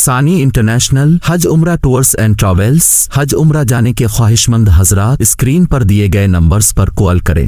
सानी इंटरनेशनल हज उम्रा टूर्स एंड ट्रैवल्स। हज उम्रा जाने के ख्वाहिशमंद हजरात स्क्रीन पर दिए गए नंबर्स पर कॉल करें।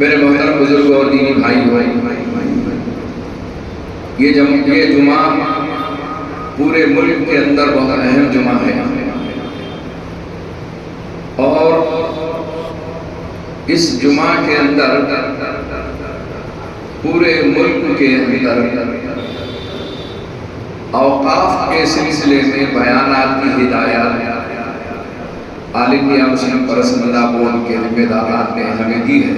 मेरे मोहतरम बुजुर्ग और दीनी भाई ये जुमा पूरे मुल्क के अंदर बहुत अहम जुमा है और इस जुमा के अंदर पूरे मुल्क के अंदर औकाफ के सिलसिले में बयानात की हिदायत ऑल इंडिया मुस्लिम परसनल्लाह बोर्ड के जिम्मेदारान ने हमें दी है।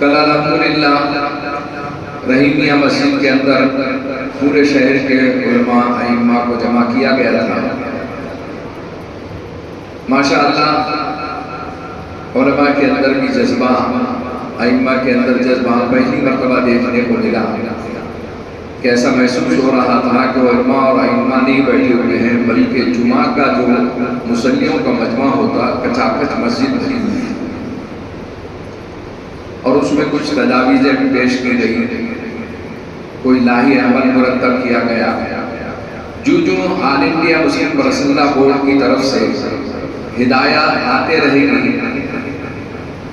कल अल्हम्दुलिल्लाह रहीमिया मस्जिद के अंदर पूरे शहर के उलमा अइम्मा को जमा किया गया था। माशाअल्लाह उलमा के अंदर की जज्बा, अइम्मा के अंदर जज्बा पहली मर्तबा देखने को मिला। कैसा महसूस हो रहा था कि उलमा और अइम्मा नहीं बैठे हुए हैं बल्कि जुमा का जो मुसल्लियों का मजमा होता कचाकच मस्जिद भरी हुई है और उसमें कुछ तजावीज़ें भी पेश की गई, कोई लाही अमल मुरतब किया गया। जो ऑल इंडिया मुस्लिम परसनल्लाह बोर्ड की तरफ से हिदायत आते रहेगी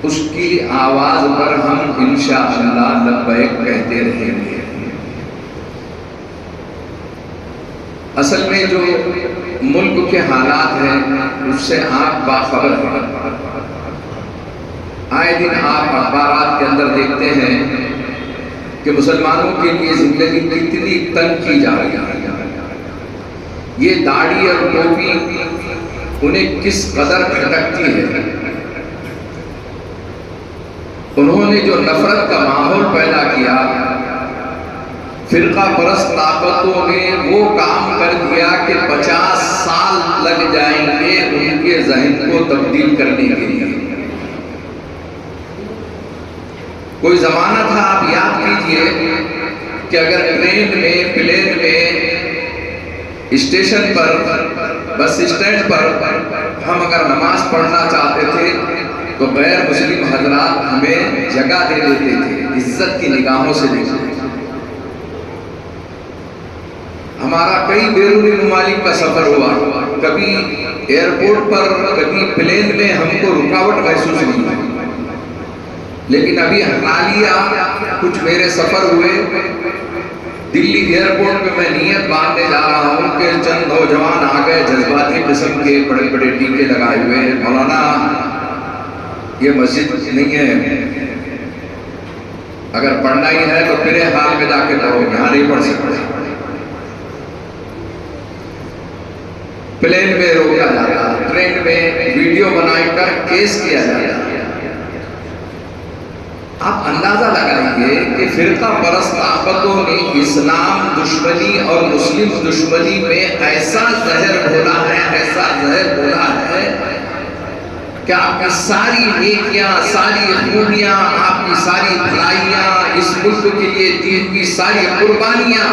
उसकी आवाज पर हम इंशाअल्लाह लब्बैक कहते रहेंगे। असल में जो मुल्क के हालात हैं उससे आप बाखबर हैं। आए दिन आप अखबारात के अंदर देखते हैं कि मुसलमानों के लिए जिंदगी कितनी तंग की जा रही है। ये दाढ़ी और टोपी उन्हें किस कदर खटकती है। उन्होंने जो नफरत का माहौल पैदा किया, फिरका परस्त ताकतों ने वो काम कर दिया कि 50 साल लग जाएंगे उनके ज़हन को तब्दील करने के लिए। कोई जमाना था, आप याद कीजिए कि अगर ट्रेन में, प्लेन में, स्टेशन पर, बस स्टैंड पर हम अगर नमाज पढ़ना चाहते थे तो गैर मुस्लिम हजरात हमें जगह दे देते थे, इज्जत की निगाहों से देखते थे। हमारा कई बैरूनी ममालिक का सफर हुआ, कभी एयरपोर्ट पर, कभी प्लेन में हमको रुकावट महसूस नहीं हुई। लेकिन अभी हालिया कुछ मेरे सफर हुए, दिल्ली एयरपोर्ट पे मैं नियत बांधने जा रहा हूँ कि चंद नौजवान आ गए जज्बाती किस्म के, बड़े बड़े टीके लगाए हुए। मौलाना ये मस्जिद नहीं है, अगर पढ़ना ही है तो मेरे हाल में जाके पढ़ो, यहाँ नहीं पढ़ सकते। प्लेन में रोका जाता, ट्रेन में वीडियो बनाकर केस किया जाता। आप अंदाजा लगाइए कि फिरका परस्त ताकतों ने इस्लाम दुश्मनी और मुस्लिम दुश्मनी में ऐसा जहर घोला है, ऐसा जहर घोला है कि आपकी सारी नेकियां, सारी खूबियां, आपकी सारी भलाइयां, इस मुल्क के लिए दीन की सारी कुर्बानियां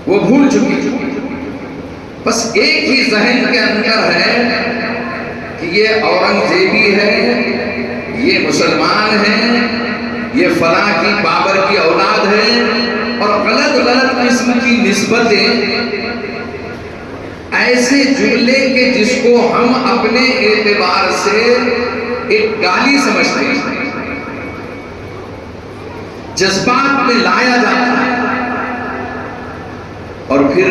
वो भूल चुकी। बस एक ही जहन के अंदर है कि ये औरंगजेबी है, ये मुसलमान है, ये फला की बाबर की औलाद है, और गलत गलत किस्म की निस्बतें, ऐसे जुमले के जिसको हम अपने एतबार से एक गाली समझते हैं, जज्बात में लाया जाता है, और फिर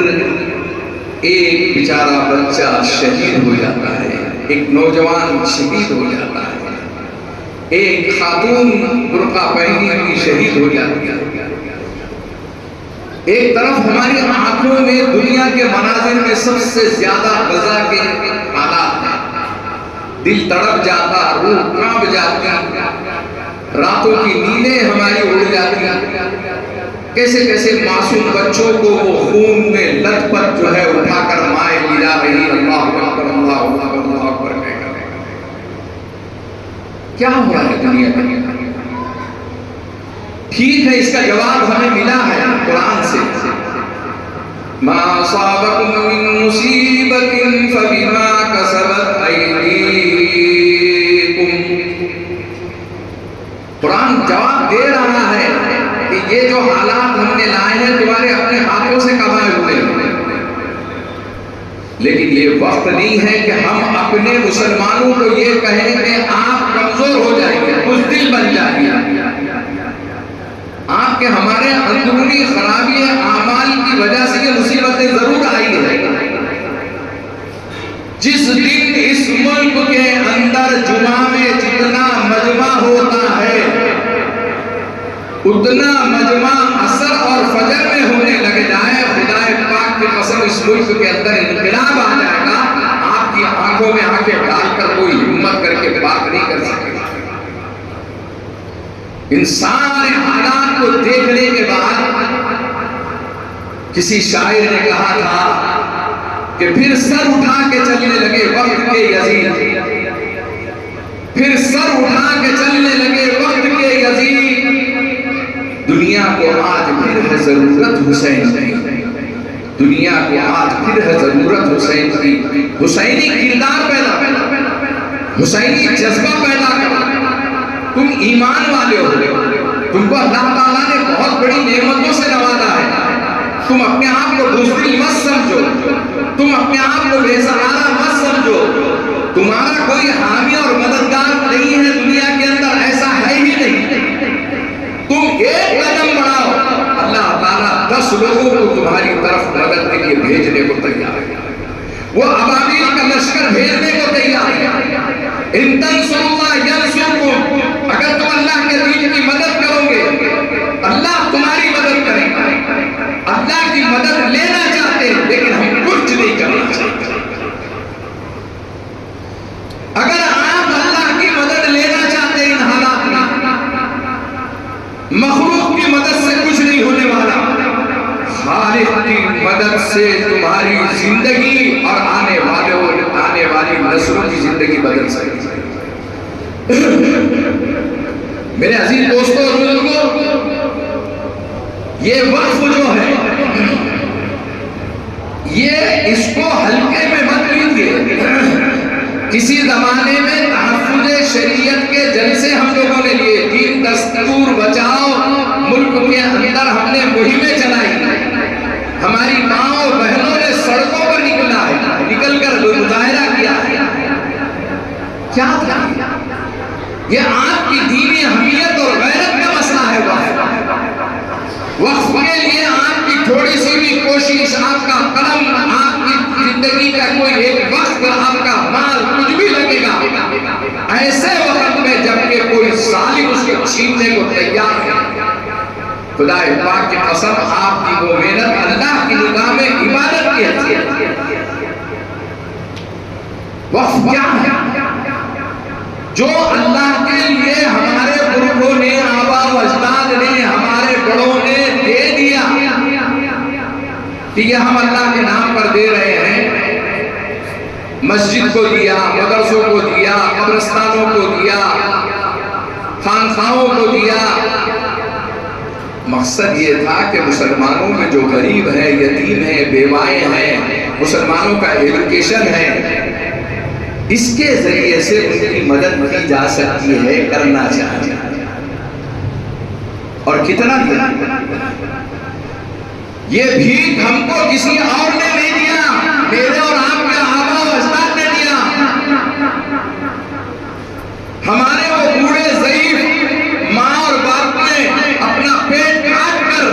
एक बेचारा बच्चा शहीद हो जाता है, एक नौजवान शहीद हो जाता है, एक खातून बुर्का पहनी हुई शहीद हो जाती है। एक तरफ हमारी आंखों में दुनिया के मनाजिर में सबसे ज्यादा गजा के हालात हैं, दिल तड़प जाता, रूह कांप जाती, रातों की नींदें हमारी उड़ जाती, कैसे कैसे मासूम बच्चों को वो खून में लथपथ जो है उठाकर माए गिरा रही, अल्लाह अकबर अल्लाह अकबर अल्लाह अकबर कहकर। क्या हो रहा है दुनिया में? ठीक है, इसका जवाब हमें मिला है कुरान से, मा असाबकुम मिन मुसीबतिन फबिमा कसबत अयदीकुम। कुरान जवाब दे रहा है कि ये जो हालात हमने लाए हैं तुम्हारे अपने हाथों से कमाए हुए हैं, लेकिन ये वक्त नहीं है कि हम अपने मुसलमानों को ये कहें कि आप कमजोर हो जाएंगे, बुज़दिल बन जाएंगे। आपके हमारे अंदरूनी खराबी आमाल की वजह से ये मुसीबतें जरूर आई है। जिस दिन इस मुल्क के अंदर जुमा में जितना मजमा होता है, उतना मजमा असर और फजर में होने लग जाए, खुदाए पाक की कसम इस मुल्क के अंदर इनकलाब आ जाएगा। आपकी आंखों में आंखें डालकर कोई हिम्मत करके बात नहीं कर सकेगा। इन सारे हालात को देखने के बाद किसी शायर ने कहा था कि फिर सर उठा के चलने लगे वक्त के यजीद, फिर सर उठा के चलने लगे वक्त के यजीद। दुनिया को आज फिर है जरूरत हुसैन की, दुनिया को आज फिर है जरूरत हुसैन की। हुसैनी किरदार पैदा, हुसैनी जज्बा पैदा करो। तुम ईमान वाले हो, तुमको अल्लाह ताला ने बहुत बड़ी नेमतों से नवाजा है। तुम अपने आप को बुज़दिल मत समझो, तुम अपने आप को बेसहारा मत समझो। तुम्हारा कोई हामी और मददगार नहीं है दुनिया के अंदर, ऐसा है ही नहीं। तुम एक कदम बढ़ाओ, अल्लाह ताला 10 लोगों को तुम्हारी तरफ मदद के लिए भेजने को तैयार है। वो अबाबील का लश्कर भेजने को तैयार है। इन तंसुरुल्लाह यंसुरकुम, अगर तुम अल्लाह के दीन की मदद करोगे, अल्लाह तुम्हारी मदद करेगा। अल्लाह की मदद लेना चाहते हैं, लेकिन हम कुछ नहीं करना चाहते। अगर आप अल्लाह की मदद लेना चाहते हैं इन हालात में, मखलूक की मदद से कुछ नहीं होने वाला। खालिक की मदद से तुम्हारी जिंदगी और आने वाली नस्लों की जिंदगी बदल सकती है। मेरे अजीज दोस्तों और बुजुर्गों, ये वक्फ जो है, ये इसको हल्के में मत लीजिए। किसी जमाने में तहफ्फुज़ शरीयत के जलसे हम लोगों ने लिए, दीन दस्तूर बचाओ, मुल्क के अंदर हमने मुहिमें चलाई। हमारी माओ बहनों ने सड़कों पर निकलकर मुजाहिरा किया है। क्या था ये? आपकी दीनी हमीयत और गैरत का मसला है। वक्फ के लिए आपकी थोड़ी सी भी कोशिश, आपका कलम, आपकी जिंदगी का कोई एक वक्त, आपका माल कुछ भी लगेगा, ऐसे वक्त में जबकि कोई सालिम उसको छीनने को तैयार है, खुदाए पाक की कसम आपकी वो मेहनत अल्लाह की निगाह में इबादत की हैसियत। वक्फ क्या है? जो अल्लाह के लिए हमारे पुरखों ने, आबा व अजदाद ने, हमारे बड़ों ने दे दिया कि ये हम अल्लाह के नाम पर दे रहे हैं, मस्जिद को दिया, मदरसों को दिया, कब्रिस्तानों को दिया, खानखाहों को दिया। मकसद ये था कि मुसलमानों में जो गरीब है, यतीम है, बेवाएं हैं, मुसलमानों का एजुकेशन है, इसके जरिए से उनकी मदद की जा सकती है, करना चाहिए। और कितना दिया? ये भीख हमको किसी और ने नहीं दिया, मेरे और आपके आबा अजदाद ने दिया। हमारे वो बूढ़े ज़ईफ माँ और बाप ने अपना पेट काट कर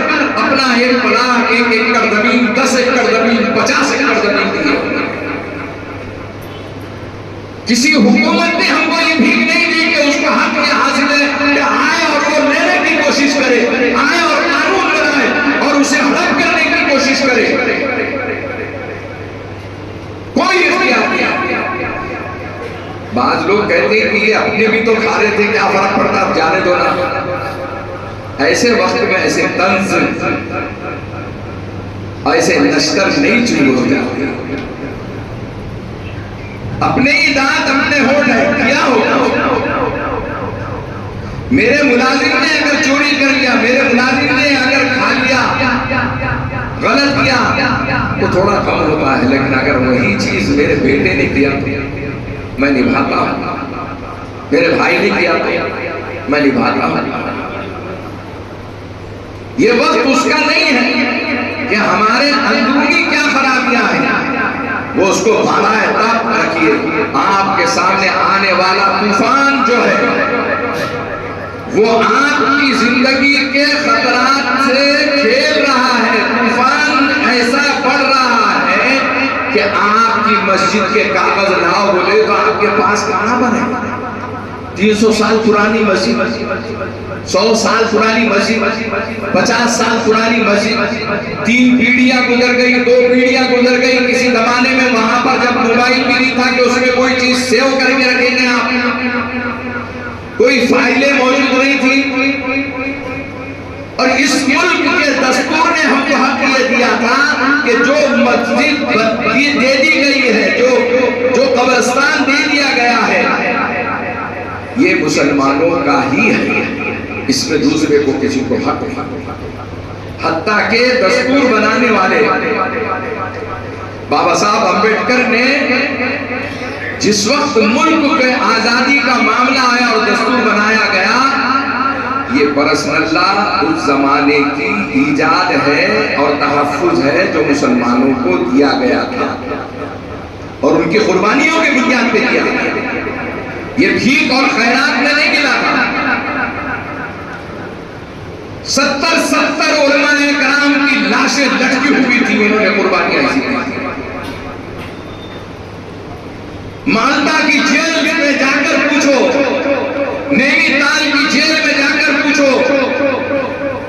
अपना 1 लाख 1 एकड़ जमीन, 10 एकड़ जमीन, 50 एकड़ जमीन दी। किसी हुकूमत ने हमको ये भीख नहीं दी कि उसको हक में हासिल है कि आए और वो लेने की कोशिश करे, आए और कानून बनाए और उसे हड़प करने की कोशिश करे। कोई इख्तियार नहीं। बाज लोग कहते हैं कि ये अपने भी तो खा रहे थे, क्या फर्क पड़ता, अब जाने दो ना। ऐसे वक्त में ऐसे तंज, ऐसे नश्तर नहीं चूर हो जाते। अपने ही दांत अपने होठ है, क्या होगा? मेरे मुलाजिम ने अगर चोरी कर लिया, मेरे मुलाजिम ने अगर खा लिया, गलत किया, तो थोड़ा कम होता है। लेकिन अगर वही चीज मेरे बेटे ने किया तो मैं निभाता हूं, मेरे भाई ने किया तो मैं निभाता हूं। ये वक्त उसका नहीं है कि हमारे अंदरूनी क्या खराबियां हैं, वो उसको बालाए तब रखिए। आपके सामने आने वाला तूफान जो है वो आपकी जिंदगी के खतरात से खेल रहा है। तूफान ऐसा बढ़ रहा है कि आपकी मस्जिद के कागज लाओ बोले तो आपके पास कहां बने? 300 साल पुरानी मस्जिद, 100 साल पुरानी मस्जिद, 50 साल पुरानी मस्जिद, 3 पीढ़ियां गुजर गई, 2 पीढ़ियां गुजर गई। किसी जमाने में वहां पर जब मोबाइल भी नहीं था कि उसमें कोई चीज सेव करके रखेंगे आप, कोई फाइलें मौजूद नहीं थी। और इस मुल्क के दस्तूर ने हमको हक ये दिया था कि जो मस्जिद दे दी गई है, जो कब्रिस्तान दे दिया गया है, ये मुसलमानों का ही है, इसमें दूसरे को किसी को हक नहीं। हत्ता के दस्तूर बनाने वाले बाबा साहब अम्बेडकर ने जिस वक्त मुल्क पे आजादी का मामला आया और दस्तूर बनाया गया, ये परसनल्लाह उस जमाने की ईजाद है और तहफ्फुज है जो मुसलमानों को दिया गया था और उनकी कुर्बानियों के बुनियाद पे दिया गया। ये भीख और खैरात में नहीं मिला था। 70 उलमाए कराम की लाशें लटकी हुई थी, उन्होंने कुर्बानियां ऐसी दी। माल्टा की जेल में जाकर पूछो, नैनीताल की जेल में जाकर पूछो,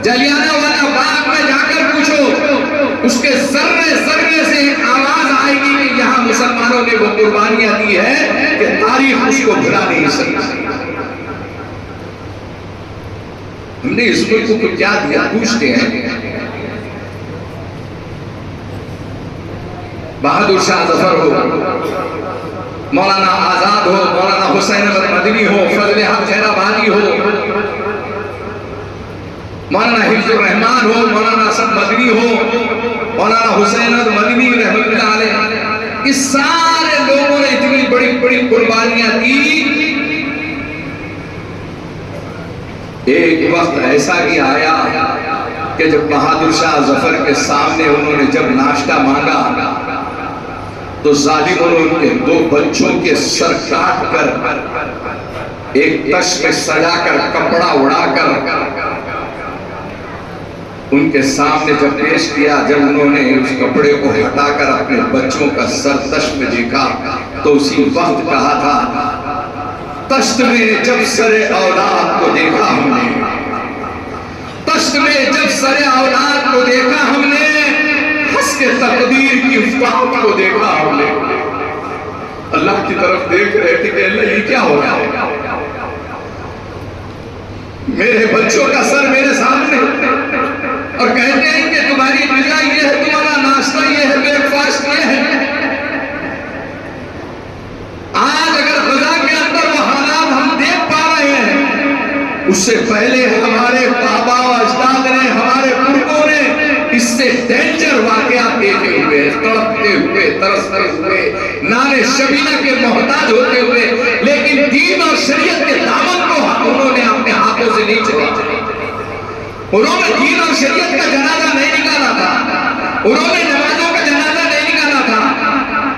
जलियांवाला बाग में जाकर पूछो, उसके सर्रे से एक आवाज आएगी कि यहां मुसलमानों ने वो कुर्बानियां दी है कि तारीख उसको भुला नहीं सकती। हमने इस मुल्क को क्या दिया? पूछते हैं। बहादुर शाह जफर हो, मौलाना आजाद हो, मौलाना हुसैन अहमद मदनी हो, फजल हक खैराबादी हो, मौलाना हिफ्जुर रहमान हो, मौलाना असद मदनी हो, मौलाना हुसैन अहमद मदनी रहमतुल्लाह अलैह, इस सारे लोगों ने इतनी बड़ी बड़ी कुर्बानियां दी। एक वक्त ऐसा भी आया कि जब बहादुर शाह जफर के सामने उन्होंने जब नाश्ता मांगा तो जालिमों ने उनके 2 बच्चों के सर काट कर एक तश्त में सजाकर कपड़ा उड़ाकर उनके सामने जब पेश किया, जब उन्होंने उस कपड़े को हटाकर अपने बच्चों का सर तश्त में देखा तो उसी वक्त कहा था, तश्त में जब सरे औलाद को देखा हमने, तश्त में जब सरे औलाद को देखा हमने, हंस के तकदीर की उफ्ताद को देखा हमने। अल्लाह की तरफ देख रहे थे कि अल्लाह ये क्या हो रहा है? मेरे बच्चों का सर मेरे सामने और कहते हैं कि तुम्हारी ग़िज़ा ये है, तुम्हारा नाश्ता ये है, ब्रेकफास्ट ये है। उससे पहले हमारे बाबा अजदाद ने, हमारे पुरखों ने इससे डेंजर वाकया देखे हुए, तड़पते हुए, तरसते हुए, नारे शबीना के मोहताज होते हुए, लेकिन दीन और शरीयत के दामन को उन्होंने अपने हाथों से नहीं छुआ। उन्होंने दीन और शरीयत का जनाजा नहीं निकाला था, उन्होंने नमाजों का जनाजा नहीं निकाला था,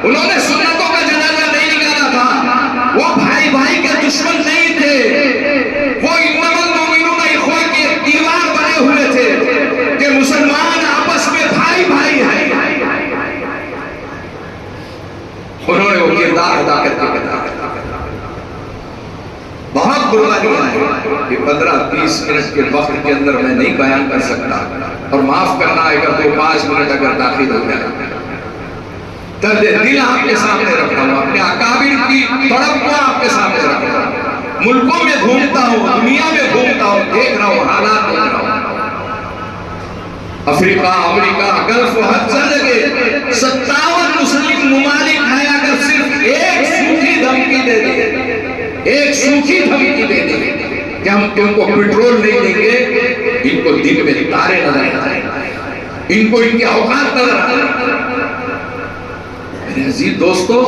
उन्होंने सुन्नतों का जनाजा नहीं निकाला था। वो भाई भाई के दुश्मन नहीं थे, वो इन्नमल मोमिनून इख्वा की एक दीवार बने हुए थे कि मुसलमान आपस में भाई भाई हैं। उन्होंने वो किरदार अदा करके बताया। बहुत कुर्बानियां हैं कि 15-20 मिनट के वक्त के अंदर मैं नहीं बयान कर सकता, और माफ करना अगर तो 5 मिनट अगर दाखिल हो जाए। दर्द दिल आपके सामने रखा हूं, अपने अकाबिर की तड़प को आपके सामने रखा हूं। मुल्कों में घूमता हूं, दुनिया में घूमता हूं, देख रहा हूं, हालात देख रहा हूं। अफ्रीका, अमेरिका, गल्फ, हर जगह 57 मुस्लिम मुमालिक हैं। अगर सिर्फ एक सूखी धमकी दे दे, एक सूखी धमकी दे दे कि हम तुमको पेट्रोल नहीं देंगे, इनको दिन में तारे नजर आए, इनको इनके औकात नजर आए। अजीज दोस्तों,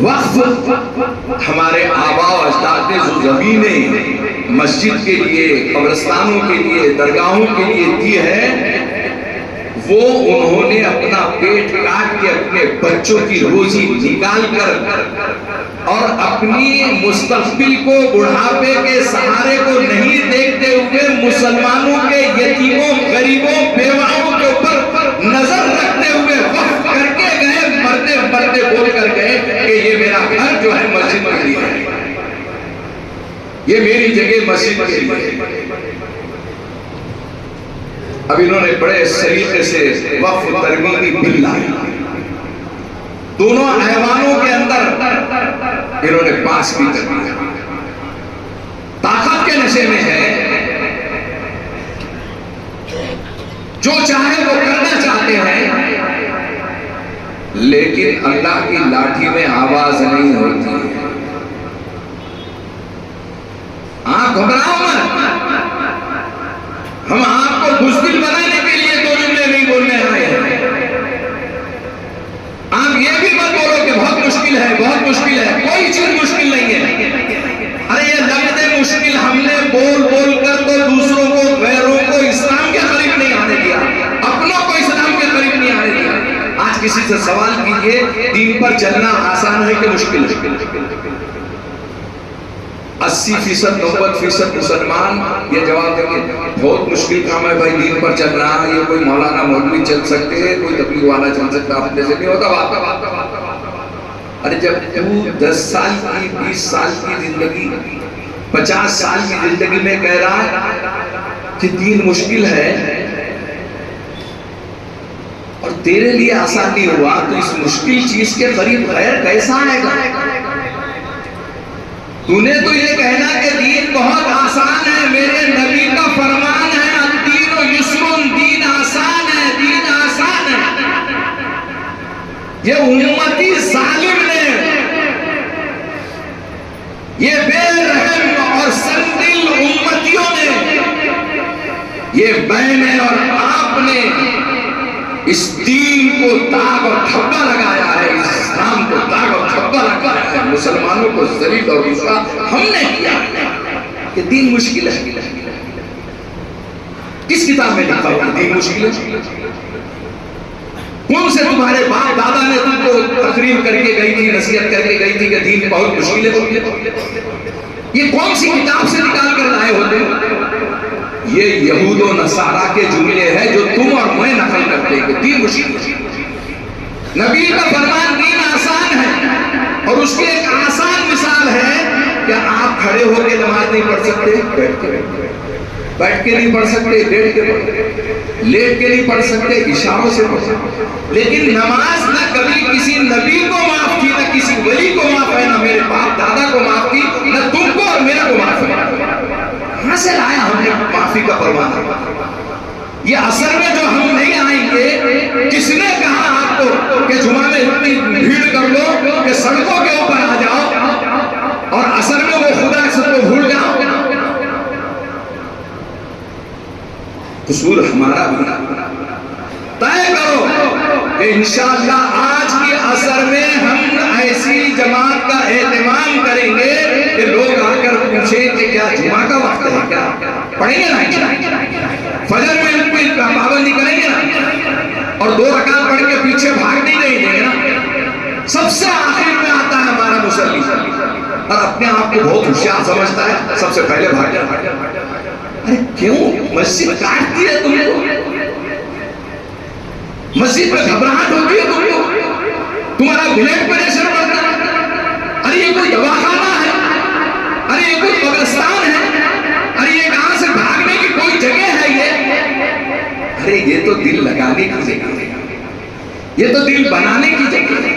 वक्फ हमारे आबा और अजदाद ने जो जमीनें मस्जिद के लिए, कब्रिस्तानों के लिए, दरगाहों के लिए दी है, वो उन्होंने अपना पेट काट के अपने बच्चों की रोजी निकाल कर और अपनी मुस्तकबिल को, बुढ़ापे के सहारे को नहीं देखते हुए मुसलमानों के यतीमों, गरीबों, बेवाओं के ऊपर नजर रखते हुए वक्फ करके गए। मरते मरते बोल कर गए कि ये मेरा घर जो है मस्जिद के लिए है, ये मेरी जगह मस्जिद के लिए। अब इन्होंने बड़े सलीके से वक्फ तरमीमी बिल लाया, दोनों ऐवानों के अंदर इन्होंने पास भी कर दिया। ताकत के नशे में है, जो चाहे वो करना चाहते हैं, लेकिन अल्लाह की लाठी में आवाज नहीं होती है। आप घबराओ मत, हम आपको बुज़दिल बनाने के लिए 2 जुमले नहीं बोलने आए हैं। आप ये भी मत बोलो कि बहुत मुश्किल है, बहुत मुश्किल है। कोई चीज मुश्किल नहीं है। अरे ये लफ्ज़ मुश्किल हमने बोल बोल कर तो दूसरों को, गैरों को इस्लाम के करीब नहीं आने दिया, अपनों को इस्लाम के करीब नहीं आने दिया। आज किसी से सवाल कीजिए, दीन पर चलना आसान है कि मुश्किल है? 80%, 90% मुसलमान ये जवाब देंगे बहुत मुश्किल काम है भाई, दीन पर चलना। ये कोई मौलाना मौलवी चल सकते हैं, कोई तबलीग वाला चल सकता, अपने से नहीं होता बात। अरे जब तू 10 साल की, 20 साल की जिंदगी, 50 साल की जिंदगी में कह रहा है कि दीन मुश्किल है और तेरे लिए आसान नहीं हुआ, तो इस मुश्किल चीज के करीब गैर कैसा आएगा? तूने तो ये कहना कि दीन बहुत आसान है, मेरे नबी का फरमान है, अद्दीन युस्रुन, दीन आसान है, दीन आसान है। ये उम्मती जालिम ने, ये बेरहम और संदिल उम्मतियों ने, ये मैंने और आपने इस दीन को दाग और धब्बा लगाया है, इस्लाम को दाग और धब्बा लगाया है, मुसलमानों को जलील और रुसवा हमने किया कि दीन मुश्किल है। किस किताब में लिखा हुआ दीन मुश्किल है? कौन से तुम्हारे बाप दादा ने तुमको तकरीर करके गई थी, नसीहत करके गई थी कि दीन बहुत मुश्किल है? ये कौन सी किताब से निकाल कर लाए होते? ये यहूद और नसारा के जुमले हैं जो तुम और मैं नकल करते हैं कि दीन मुश्किल। नबी का फरमान दीन आसान है, और उसकी एक आसान मिसाल है कि आप खड़े होकर नमाज नहीं पढ़ सकते, बैठ के नहीं पढ़ सकते, लेट के नहीं पढ़ सकते, इशारों से पढ़ सकते। लेकिन नमाज न कभी किसी नबी को माफ की, न किसी वली को माफ है, न मेरे बाप दादा को माफ की, न तुमको और मेरे को माफ है। कहां से लाया हमने माफी का फरमान? ये असल में जो हम नहीं आएंगे, किसने कहा आपको कि जुमा में इतनी भीड़ कर लो कि सड़कों के ऊपर आ जाओ और असल में वो खुदा से तो भूल जाओ? कसूर हमारा भी। तय करो कि इंशाअल्लाह आज के असर में हम ऐसी जमात का एहतमाम करेंगे कि लोग आकर पूछे कि क्या जुमा का वक्त है, क्या पढ़ेंगे ना, फजर में उनको पाबंदी करेंगे ना, और 2 रकात पढ़ के पीछे भाग नहीं देंगे ना। सबसे आखिर में आता है हमारा मुसल्ली और अपने आप को बहुत होशियार समझता है, सबसे पहले भाग जाता। अरे क्यों मस्जिद काटती है तुमको, मस्जिद में घबराहट होती है तुमको, तुम्हारा ब्लड प्रेशर बढ़ता है, अरे ये कोई दवाखाना है, अरे ये कोई कब्रिस्तान है, अरे ये कहां से भागने की कोई जगह है ये। अरे ये तो दिल लगाने की जगह है, ये तो दिल बनाने की जगह है,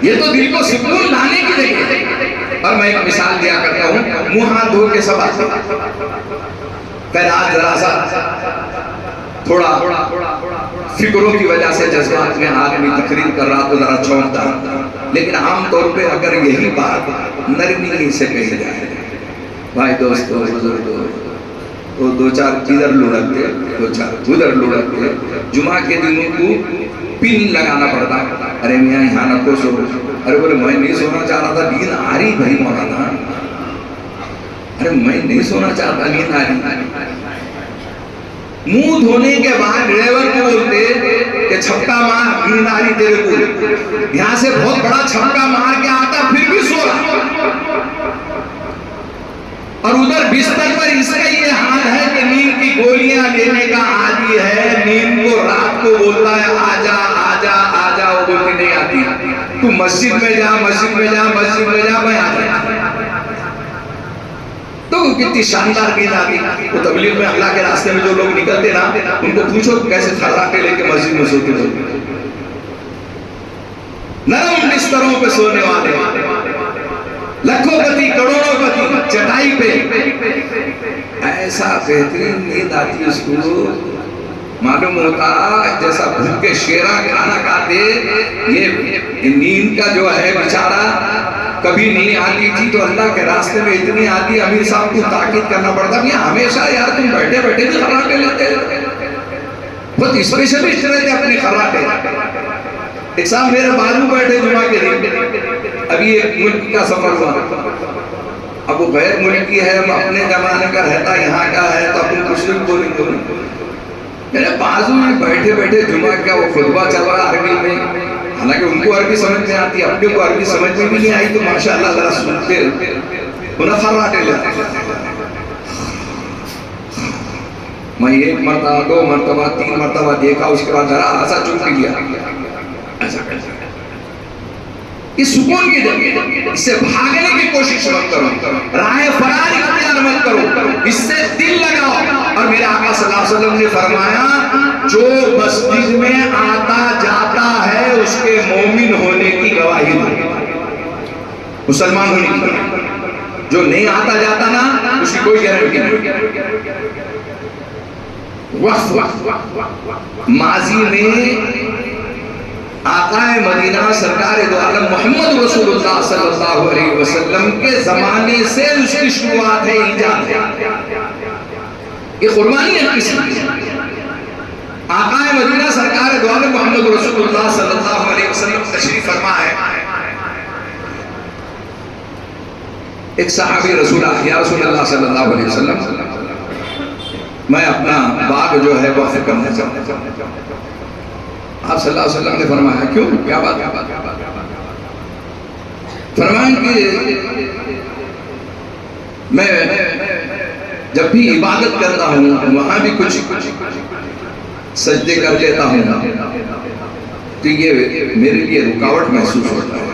ये तो दिल को सुकून लाने की जगह है। और मैं एक मिसाल दिया करता हूं, मुंह हाथ धो के सब आते, फिर आज जरा सा थोड़ा फिक्रों की वजह से जज्बात में आदमी तकरीर कर रहा तो जरा चौंकता, लेकिन आमतौर पे अगर यही बात नरमी से कही जाए, भाई दोस्तों बुजुर्गों, तो 2-4 इधर लुढ़कते, 2-4 उधर लुढ़कते, जुमा के दिन उनको पिन लगाना पड़ता। अरे मियाँ यहाँ न को सो, अरे बोले मैं नहीं सोना चाह रहा था, नींद आ रही भाई मौलाना, अरे मैं नहीं सोना चाहता, नींद आ रही। मुंह धोने के बाद ड्राइवर को बोलते कि छक्का मार, नींद आ रही तेरे को, यहाँ से बहुत बड़ा छक्का मार के आता फिर भी सो रहा, और उधर बिस्तर पर इसका ये हाल है कि नींद की गोलियां लेने का आदी है, नींद को रात को बोलता है आजा आजा आजा, वो बोलती नहीं आती, तू मस्जिद में जा, मस्जिद में जा, मस्जिद में जा, मैं आ जाता। तो कितनी शानदार नींद आती। वो तबलीग में अल्लाह के रास्ते में जो लोग निकलते ना, उनको पूछो कैसे खर्राटे लेके मस्जिद में सोते हो, नरम बिस्तरों पे सोने वाले, लखोपति करोड़ोंपति चटाई पे, ऐसा बेहतरीन नींद आती है उसको, मालूम होता जैसा भूख के शेरा खाना खाते। ये नींद का जो है बेचारा कभी नहीं आती थी, तो अल्लाह के रास्ते में इतनी आती, अमीर साहब को ताकीद करना पड़ता, भैया हमेशा यार तुम बैठे बैठे भी खर्राटे लेते, बहुत स्पेशलिस्ट रहते अपने खर्राटे। एक साहब मेरे बाजू बैठे जुमा के दिन, अभी एक मुल्क का सफर हुआ, अब वो गैर मुल्की है, अपने जमाने का रहता, यहाँ का है, तो अपन कुछ भी बोलेंगे। मेरे बाजू में बैठे बैठे जुमा का वो खुतबा चल रहा अरबी में, हालांकि उनको अरबी समझ में आती, अपने को अरबी समझ में भी नहीं आई, तो माशाअल्लाह जरा सुनते उन्हें खर्राटे लेते। मैं 1 मरतबा 2 मरतबा 3 मरतबा देखा, उसके बाद जरा ऐसा चुप लिया, ऐसा कैसा, इस सुकून की जगह इससे भागने की कोशिश मत करो, राह फरार इख्तियार मत करो, इससे दिल लगाओ। और मेरे आका सल्लल्लाहु अलैहि वसल्लम ने फरमाया, जो मस्जिद में आता जाता है उसके मोमिन होने की गवाही दो, मुसलमान होने की गवाही। जो नहीं आता जाता ना, उसकी कोई गारंटी नहीं। वक्त माजी में आकाए मदीना सरकार दो आलम मोहम्मद रसूलुल्लाह सल्लल्लाहु अलैहि वसल्लम के जमाने से उसकी शुरुआत है, ईजाद है, ये कुर्बानी है किसी की। आकाए मदीना सरकार दो आलम मोहम्मद रसूलुल्लाह सल्लल्लाहु अलैहि वसल्लम तशरीफ फरमा है। एक सहाबी रसूल या रसूलुल्लाह सल्लल्लाहु अलैहि वसल्लम, मैं अपना बाग जो है वक्फ करना चाहता हूं। आप सल्लल्लाहु अलैहि वसल्लम ने फरमाया, क्यों, क्या बात है? फरमाया कि मैं जब भी इबादत करता हूँ वहां भी कुछ सजदे कर लेता हूँ, तो ये मेरे लिए रुकावट महसूस होता है।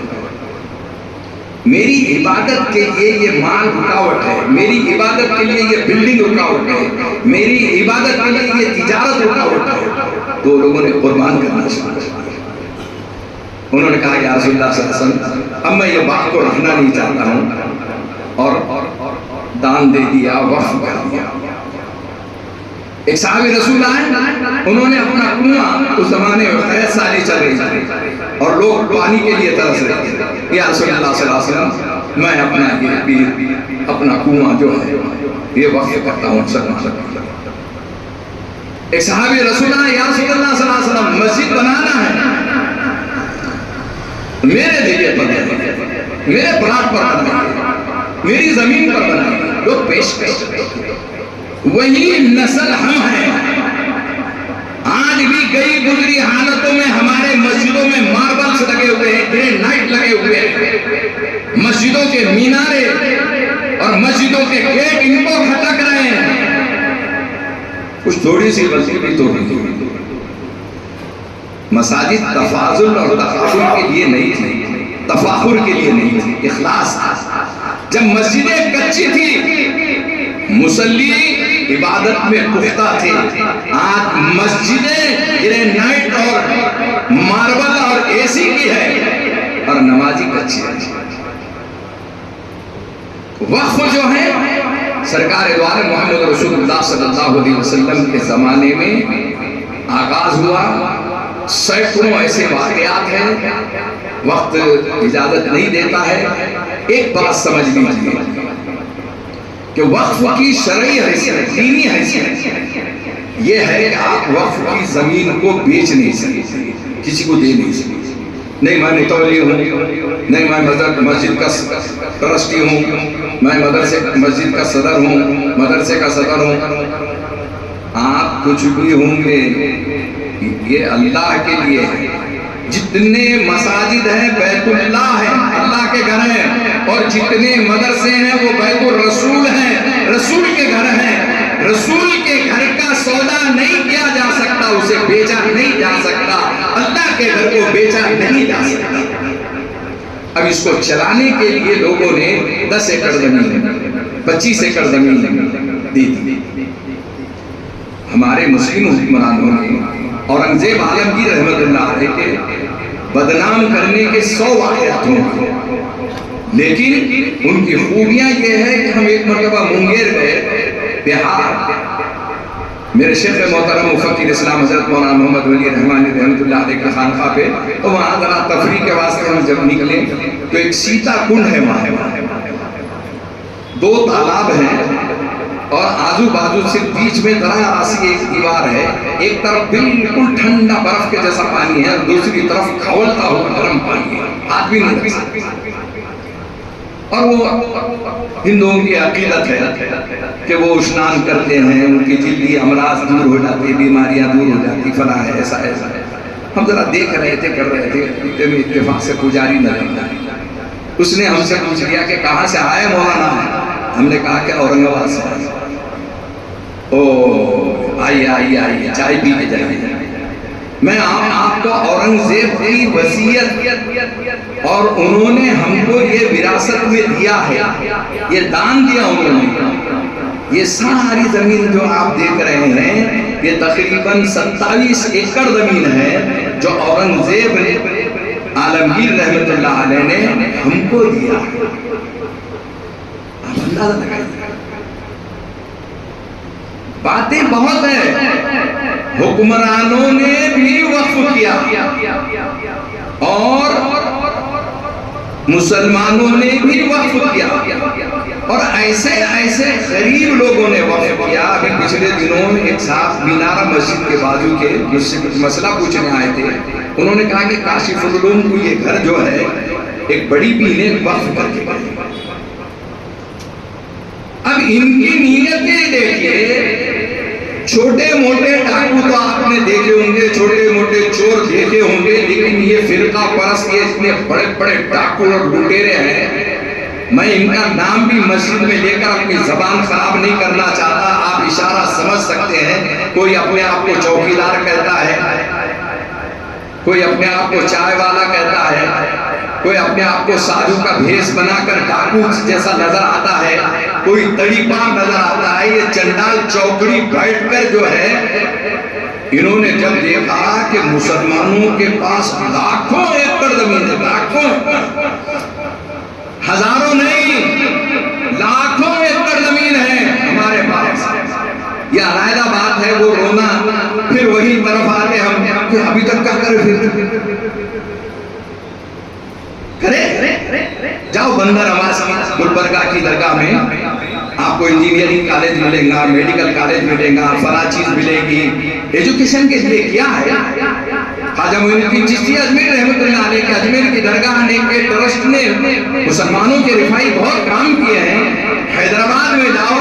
मेरी इबादत के लिए ये माल रुकावट है, मेरी इबादत के लिए ये बिल्डिंग रुकावट है, मेरी इबादत के लिए ये तिजारत रुकावट है। तो लोगों ने कुर्बान करना शुरू कर दिया। उन्होंने कहा या रसूलुल्लाह सल्लल्लाहु अलैहि वसल्लम, अब मैं ये बात को रखना नहीं चाहता हूँ, और दान दे दिया, वक्फ कर दिया। एक साहबी रसूल आए, उन्होंने अपना कुआं, उस जमाने में खैर साली चल रही थी और लोग पानी के लिए तरस रहे थे, या रसूलुल्लाह सल्लल्लाहु अलैहि वसल्लम, मैं अपना कुआं जो है ये वक्फ करता हूँ। एक सहाबी रसूल आए, या रसूलल्लाह सल्लल्लाहु अलैहि वसल्लम मस्जिद बनाना है, मेरे जरिए पर मेरे प्लाट पर बनाइए, मेरी जमीन पर बनाइए। लोग पेश वही नस्ल हम हैं। आज भी गई गुजरी हालतों में हमारे मस्जिदों में मार्बल्स लगे हुए हैं, ग्रेनाइट लगे हुए हैं, मस्जिदों के मीनारे और मस्जिदों के गेट इनको खटक रहे हैं। कुछ थोड़ी सी गलती भी तो नहीं। मसाजिद तफाजुल और तफाखुर के लिए नहीं थी, तफाखुर के लिए नहीं थी, इखलास। जब मस्जिदें कच्ची थी, मुसल्ली इबादत में पुख्ता थे। आज मस्जिदें ग्रेनाइट और मार्बल और एसी की है और नमाजी कच्ची है। वक्फ जो है सरकार द्वारा मोहम्मद रसूलुल्लाह सल्लल्लाहु अलैहि वसल्लम के जमाने में आगाज हुआ। सैकड़ों ऐसे वाकयात हैं, वक्त इजाजत नहीं देता है। एक बात समझ लीजिए कि वक्फ की शरई हैसियत, दीनी हैसियत यह है कि आप वक्फ की जमीन को बेच नहीं सकते, किसी को दे नहीं सकते। नहीं मैं मुतवल्ली हूँ, नहीं मैं मस्जिद का ट्रस्टी हूँ, मैं मस्जिद का सदर हूँ, मदरसे का सदर हूँ। आप कुछ भी होंगे, ये अल्लाह के लिए है। जितने मसाजिद हैं बैतुल्लाह है, अल्लाह के घर हैं, और जितने मदरसे हैं वो बैतुल रसूल हैं, रसूल के घर हैं। रसूल के घर का सौदा नहीं किया जा सकता, उसे बेचा नहीं जा सकता, अल्लाह के घर को बेचा नहीं जा सकता। अब इसको चलाने के लिए लोगों ने 10 एकड़ जमीन, 25 एकड़ जमीन दी थी। हमारे मुस्लिम हुक्मरानों ने औरंगजेब आलमगीर रहमतुल्लाह अलैह के बदनाम करने के 100 वाक़यात होंगे, लेकिन उनकी खूबियां ये है कि हम एक मरतबा मुंगेर गए, बिहार। मेरे शेख मोहतरम मुफक्किर इस्लाम हज़रत मौलाना मोहम्मद वली रहमानी रहमतुल्लाह अलैह के खानका पे, तो वहाँ जरा तफरीह के वास्ते हम जब निकले तो एक सीता कुंड है वहाँ, 2 तालाब हैं और आजू बाजू से बीच में दरार सी एक दीवार है। एक तरफ बिल्कुल ठंडा बर्फ के जैसा पानी है, दूसरी तरफ खौलता हुआ गर्म पानी है, हाथ भी नहीं लग सकता। और वो हिंदुओं की अकीदत है कि वो स्नान करते हैं, उनकी जिल्दी अमराज दूर हो जाती, बीमारियां दूर हो जाती, फला है, ऐसा ऐसा है। हम जरा देख रहे थे, कर रहे थे, इत्तेफाक से पुजारी नजर, उसने हमसे पूछ लिया कि कहाँ से आए मौलाना? हमने कहा कि औरंगाबाद से। ओ आइए आइए आइए, चाय पी के जाइए। मैं आपको औरंगजेब की वसीयत, और उन्होंने हमको ये विरासत में दिया है, ये दान दिया उन्होंने। ये सारी जमीन जो आप देख रहे हैं, ये तकरीबन 27 एकड़ जमीन है जो औरंगजेब ने, आलमगीर रहमतुल्लाह अलैह ने हमको दिया। आप अंदाजा लगाइए, बातें बहुत है। हुक्मरानों ने भी वक्फ किया और मुसलमानों ने भी वक्फ किया, और ऐसे ऐसे गरीब लोगों ने वक्फ किया। अभी पिछले दिनों एक साहब मीनारा मस्जिद के बाजू के मुझसे कुछ मसला पूछने आए थे। उन्होंने कहा कि काशिफुल उलूम को ये घर जो है एक बड़ी बीने वक्फ करके गए। अब इनकी नीयतें देखिए। छोटे मोटे डाकू तो आपने देखे होंगे, छोटे मोटे चोर देखे होंगे, लेकिन ये फिरका परस्त, ये इतने बड़े बड़े डाकू और लुटेरे हैं। मैं इनका नाम भी मस्जिद में लेकर अपनी जबान खराब नहीं करना चाहता, आप इशारा समझ सकते हैं। कोई अपने आप को चौकीदार कहता है, कोई अपने आप को चाय वाला कहता है, कोई अपने आप को साधु का भेष बनाकर डाकू जैसा नजर आता है, कोई तड़ीपार नजर आता है। ये चंडाल चौकड़ी बैठकर जो है, इन्होंने जब देखा कि मुसलमानों के पास लाखों एकड़ जमीन है, लाखों, हजारों नहीं, लाखों एकड़ जमीन है हमारे पास, यह अलग बात है। वो रोना, फिर वही तरफ आके हम अभी तक क्या करे, फिर जाओ बंदर आवाज गुलबर्गा की दरगाह में आपको इंजीनियरिंग कॉलेज मिलेगा, मेडिकल कॉलेज मिलेगा, फला चीज मिलेगी, एजुकेशन के लिए किया है। ख्वाजा मोइनुद्दीन चिश्ती अजमेर रहमतुल्लाह अलैह के अजमेर की दरगाह ने के ट्रस्ट ने मुसलमानों के रिफाई बहुत काम किए हैं। हैदराबाद में जाओ,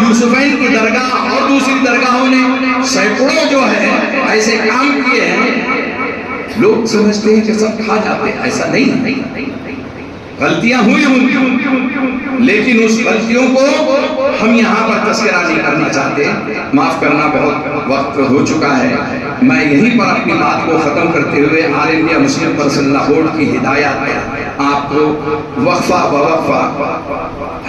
यूसुफैन की दरगाह और दूसरी दरगाहों ने सैकड़ों जो है ऐसे काम किए हैं। लोग समझते हैं कि सब खा जाते हैं, ऐसा नहीं। गलतियां हुई होंगी, लेकिन उस गलतियों को हम यहाँ पर तस्करा नहीं करना चाहते। माफ करना, बहुत वक्त हो चुका है। मैं यहीं पर अपनी बात को खत्म करते हुए all India Muslim personal board की हिदायत आपको वक्फा बवक्फा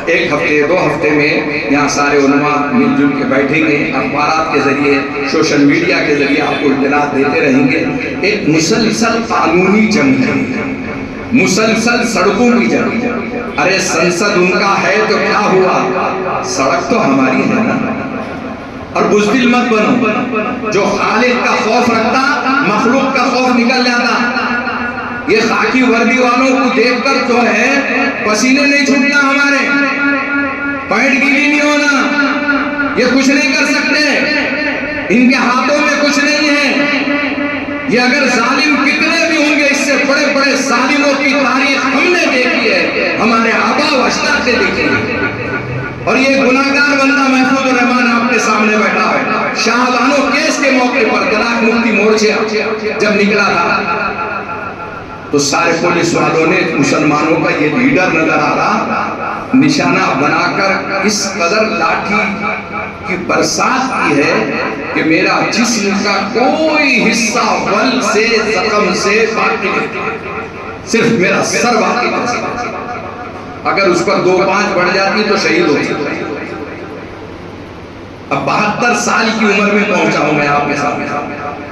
1 हफ्ते 2 हफ्ते में यहाँ सारे उलमा मिलजुल के बैठेंगे, अखबार के जरिए, सोशल मीडिया के जरिए आपको इत्तलात देते रहेंगे। एक मुसलसल कानूनी जंग है, मुसलसल सड़कों की जंग। अरे संसद उनका है तो क्या हुआ, सड़क तो हमारी है ना। और बुज़दिल मत बनो, जो खालिक का खौफ रखता मखलूक का खौफ निकल जाता। ये खाकी वर्दी वालों को देखकर जो है पसीने नहीं छूटना, हमारे पैंट गीली नहीं होना, ये कुछ नहीं कर सकते, इनके हाथों में कुछ नहीं है। ये अगर जालिम कितने भी होंगे, इससे बड़े बड़े जालिमों की तारीख हमने देखी है, हमारे आबा व अजदाद ने देखी है। और ये गुनाहगार बंदा महफूज रहमान आपके सामने बैठा है। शाहबानो केस के मौके पर तलाक मुक्ति मोर्चा जब निकला था तो सारे पुलिस वालों ने मुसलमानों का ये लीडर नजर आ रहा निशाना बनाकर इस कदर लाठी की बरसात की है कि मेरा जिस्म का कोई हिस्सा बल से जख्म से बाकी नहीं, सिर्फ मेरा सर बाकी। अगर उस पर 2-5 बढ़ जाती तो शहीद हो जाती। अब 72 साल की उम्र में पहुंचा हूं मैं आपके सामने,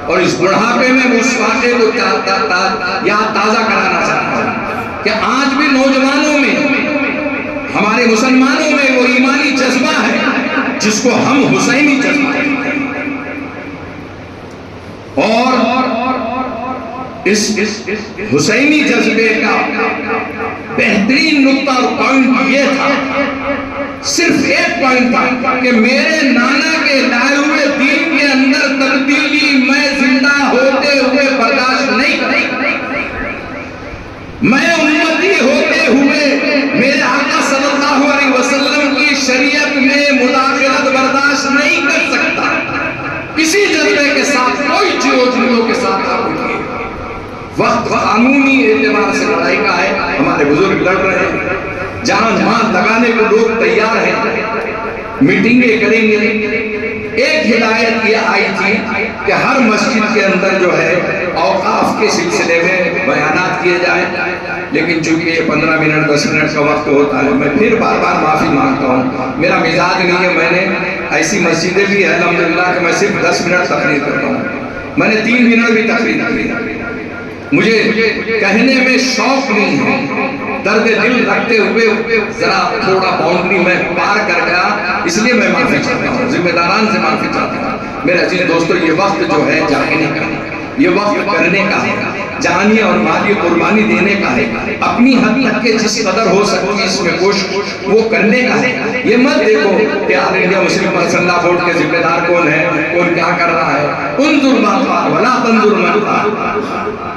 और इस बुढ़ापे में उस वाक़े को याद ताजा कराना चाहता हूं कि आज भी नौजवानों में, हमारे मुसलमानों में वो ईमानी जज्बा है जिसको हम हुसैनी जज्बा कहते हैं। और इस हुसैनी जज्बे का बेहतरीन नुक्ता और पॉइंट ये था, सिर्फ एक पॉइंट था कि मेरे नाना के लाए हुए दीन के अंदर तब्दीली मैं जिंदा होते हुए बर्दाश्त नहीं करूंगा। मैं उम्मती होते हुए मेरे आका सल्लल्लाहु अलैहि वसल्लम की शरीयत में मुदाखलत बर्दाश्त नहीं कर सकता। किसी जज्बे के साथ, कोई चीजों के साथ आप वक्त कानूनी एतबार से लड़ाई का है। हमारे बुजुर्ग लड़ रहे हैं, जान मान लगाने को लोग तैयार हैं, मीटिंगें करेंगे। एक हिदायत ये आई थी कि हर मस्जिद के अंदर जो है औकाफ के सिलसिले में बयानात किए जाए, लेकिन चूंकि ये 15 मिनट 10 मिनट का वक्त होता है, मैं फिर बार बार माफी मांगता हूँ। मेरा मिजाज नहीं है, मैंने ऐसी मस्जिदें भी है अल्हम्दुलिल्लाह कि मैं सिर्फ 10 मिनट तकरीर करता हूँ। मैंने 3 मिनट भी तकरीर की। मुझे कहने में शौक नहीं है, दर्द दिल रखते हुए जरा थोड़ा बाउंड्री में पार कर गया, इसलिए मैं माफी चाहता हूँ, जिम्मेदारान से माफी चाहता हूँ। मेरे अजीज दोस्तों, ये वक्त जो है जाने का, ये वक्त करने का है, जानी और माली कुर्बानी देने का है, अपनी हद तक के जिस कदर हो सके इसमें कोशिश वो करने का है। ये मत देखो कि all India Muslim personal board के जिम्मेदार कौन है, कौन क्या कर रहा है। उन्जुर मा क़ाल वला तंजुर मा क़ाल,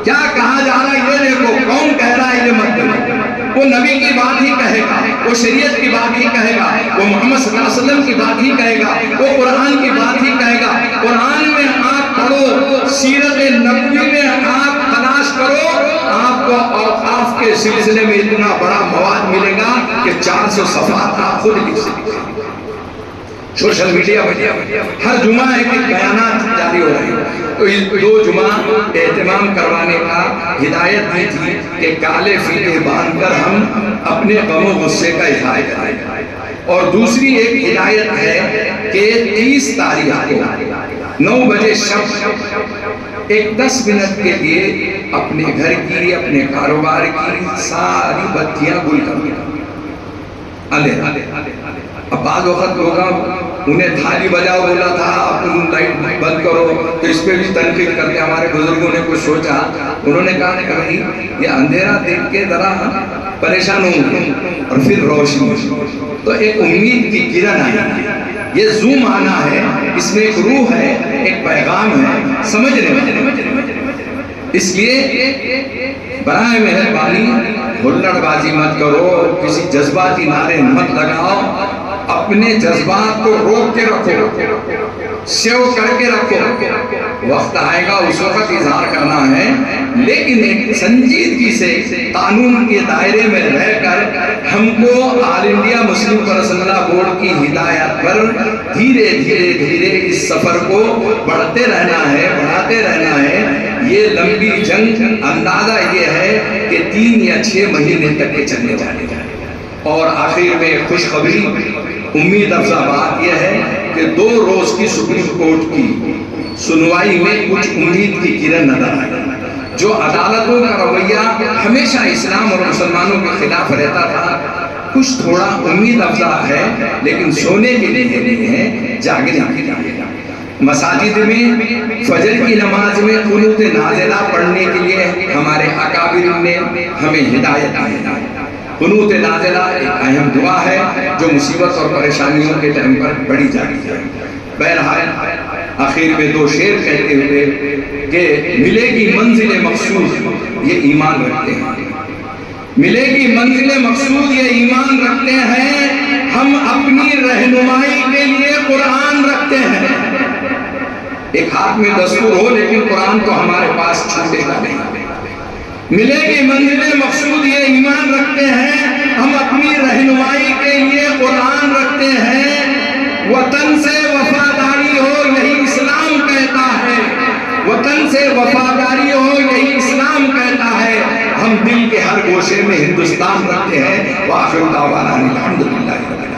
क्या कहा जा रहा है ये देखो, कौन कह रहा है ये मत देखो। वो नबी की बात ही कहेगा, वो शरीयत की बात ही कहेगा, वो मोहम्मद सल्लल्लाहु अलैहि वसल्लम की बात ही कहेगा, वो कुरान की बात ही कहेगा। कुरान में आप पढ़ो, सीरत नबवी में आप तलाश करो, आपको औकाफ के सिलसिले में इतना बड़ा मवाद मिलेगा कि 400 सफ़ा आप खुद लिख सकते हैं। सोशल मीडिया पर हर जुमा एक बयानात जारी हो रहे हैं, तो इस 2 जुमा एहतमाम करवाने का हिदायत दी थी कि काले फीते बांधकर हम अपने गम और गुस्से का इजहार करें। और दूसरी एक हिदायत है कि 30 तारीख को 9 बजे शब एक 10 मिनट के लिए अपने घर की, अपने कारोबार की सारी बत्तियां गुल कर अब बाद वक्त होगा उन्हें थाली बजाओ बोला था, आप लाइट बंद करो, तो इस पे भी तनकीद करके हमारे बुजुर्गों ने कुछ सोचा। उन्होंने कहा कि भाई ये अंधेरा देख के जरा परेशान होंगे और फिर रोशनी, तो एक उम्मीद की किरण आई ये जू माना है, इसमें एक रूह है, एक पैगाम है, समझने में। इसलिए बराए मेहरबानी हुल्लड़बाजी मत करो, किसी जज्बाती नारे मत लगाओ, अपने जज्बात को रोक के रखो, सेव करके रखो। वक्त आएगा उस वक्त इजहार करना है, लेकिन एक संजीदगी से कानून के दायरे में रहकर हमको all India Muslim personal board की हिदायत पर धीरे धीरे धीरे इस सफर को बढ़ते रहना है, बढ़ाते रहना है। ये लंबी जंग अंदाजा ये है कि 3 या 6 महीने तक के चलने जाने का। और आखिर में खुशखबरी, उम्मीद अफजा बात यह है कि 2 रोज की सुप्रीम कोर्ट की सुनवाई में कुछ उम्मीद की किरण नजर आई। जो अदालतों का रवैया हमेशा इस्लाम और मुसलमानों के खिलाफ रहता था, कुछ थोड़ा उम्मीद अफजा है, लेकिन सोने के लिए नहीं है, जागने के लिए। मसाजिद में फजर की नमाज में कुनूत नाज़िला पढ़ने के लिए हमारे अकाबिर ने हमें हिदायत दी है। कुनूत नाज़िला एक अहम दुआ है जो मुसीबत और परेशानियों के टाइम पर पढ़ी जाती है। बहरहाल आखिर में 2 शेर कहते हुए कि मिलेगी मंजिल मकसूद ये ईमान रखते हैं, मिलेगी मंजिल मकसूद ये ईमान रखते हैं, हम अपनी रहनुमाई के लिए कुरान रखते हैं। एक हाथ में दस्तूर हो लेकिन कुरान तो हमारे पास छूटेगा नहीं। मिलेगी मंजिल मकसूद ये ईमान रखते हैं, हम अपनी रहनुमाई के लिए कुरान रखते हैं। वतन से वफादारी हो यही इस्लाम कहता है, वतन से वफादारी हो यही इस्लाम कहता है। हम दिल के हर गोशे में हिंदुस्तान रखते हैं। वाखिर दावाना अल्हम्दुलिल्लाह।